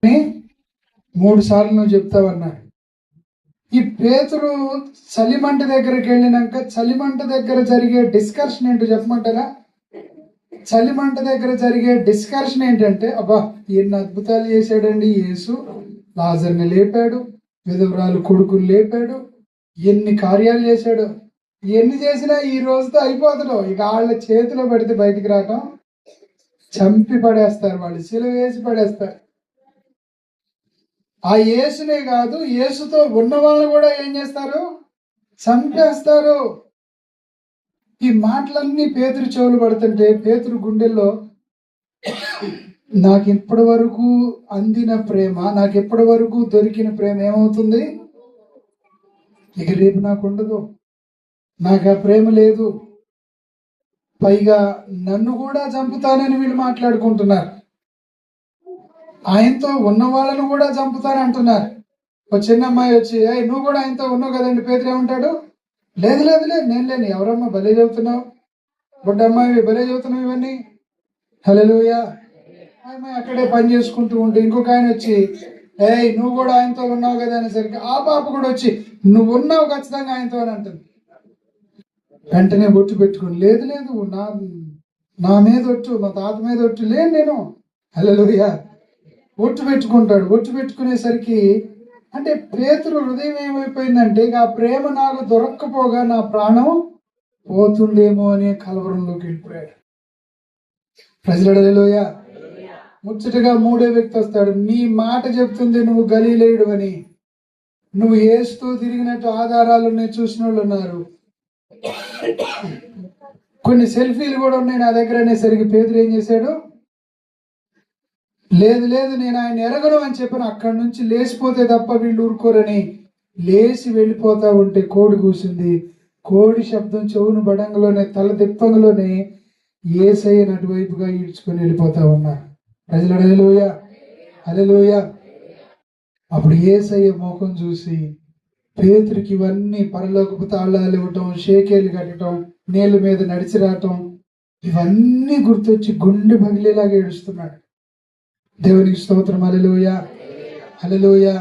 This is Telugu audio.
3 సార్లు నువ్వు చెప్తావన్నాడు. ఈ పేతురు చలిమంట దగ్గరికి వెళ్ళినాక చలిమంట దగ్గర జరిగే డిస్కషన్ ఏంటో చెప్పమంటారా? చలిమంట దగ్గర జరిగే డిస్కషన్ ఏంటంటే, అబ్బా ఎన్ని అద్భుతాలు చేశాడండి యేసు, లాజర్ని లేపాడు, విధవరాలు కొడుకుని లేపాడు, ఎన్ని కార్యాలు చేశాడు. ఎన్ని చేసినా ఈ రోజుతో అయిపోతాడు. ఇక వాళ్ళ చేతిలో పెడితే బయటికి రావటం, చంపి పడేస్తారు, వాళ్ళు సిలువ వేసి పడేస్తారు. ఆ యేసునే కాదు, యేసుతో ఉన్న వాళ్ళని కూడా ఏం చేస్తారు? చంపేస్తారు. ఈ మాటలన్నీ పేతురు చెవులు పడుతుంటే పేతురు గుండెల్లో, నాకు ఇప్పటి వరకు అందిన ప్రేమ, నాకు ఇప్పటి వరకు దొరికిన ప్రేమ ఏమవుతుంది? ఇక రేపు నాకు ఉండదు, నాకు ఆ ప్రేమ లేదు, పైగా నన్ను కూడా చంపుతానని వీళ్ళు మాట్లాడుకుంటున్నారు. ఆయనతో ఉన్న వాళ్ళను కూడా చంపుతానంటున్నారు. ఒక చిన్న అమ్మాయి వచ్చి, నువ్వు కూడా ఆయనతో ఉన్నావు కదండి. పేతురు ఏమంటాడు? లేదు లేదు లేదు, నేను లేని. ఎవరమ్మా భలే చెబుతున్నావు, బుడ్డమ్మాయి భలే చెబుతున్నావు ఇవన్నీ. హల్లెలూయా. అమ్మాయి అక్కడే పని చేసుకుంటూ ఉంటే ఇంకొక ఆయన వచ్చి, నువ్వు కూడా ఆయనతో ఉన్నావు కదా అనేసరికి ఆ పాప కూడా వచ్చి, నువ్వు ఉన్నావు ఖచ్చితంగా ఆయనతో అని అంటుంది. వెంటనే ఒట్టు పెట్టుకుని, లేదు లేదు, నా మీద ఒట్టు, మా తాత మీద ఒట్టు లేను నేను. హల్లెలూయా. ఒట్టు పెట్టుకుంటాడు. ఒట్టు పెట్టుకునేసరికి అంటే పేతురు హృదయం ఏమైపోయిందంటే, ఇక ఆ ప్రేమ నాకు దొరక్కపోగా నా ప్రాణం పోతుందేమో అనే కలవరంలోకి వెళ్ళిపోయాడు. ప్రజలు హల్లెలూయా. ముచ్చటగా 3వ వ్యక్తి వస్తాడు. నీ మాట చెప్తుంది నువ్వు గలీలేయుడు అని, నువ్వు యేసుతో తిరిగినట్టు ఆధారాలు ఉన్నాయి, చూసిన వాళ్ళు ఉన్నారు, కొన్ని సెల్ఫీలు కూడా ఉన్నాయి నా దగ్గర అనేసరికి పేతురు ఏం చేశాడు? లేదు లేదు, నేను ఆయన ఎరగను అని చెప్పాను. అక్కడి నుంచి లేచిపోతే తప్ప వీళ్ళు ఊరుకోరని లేచి వెళ్ళిపోతా ఉంటే కోడి కూసింది. కోడి శబ్దం చెవును బడంగలోనే, తల తిప్పంగలోనే యేసయ్యను అటువైపుగా ఈడ్చుకొని వెళ్ళిపోతా ఉన్నారు. ప్రజలు హల్లెలూయా, హల్లెలూయా. అప్పుడు యేసయ్య ముఖం చూసి పేతురికి ఇవన్నీ పరలోకపు తాళాలు ఇవ్వటం, షేకేలు కట్టడం, నేల మీద నడిచి రావటం, ఇవన్నీ గుర్తొచ్చి గుండె పగిలేలాగా ఏడుస్తున్నాడు. దేవునికి స్తోత్రం. హల్లెలూయా, హల్లెలూయా.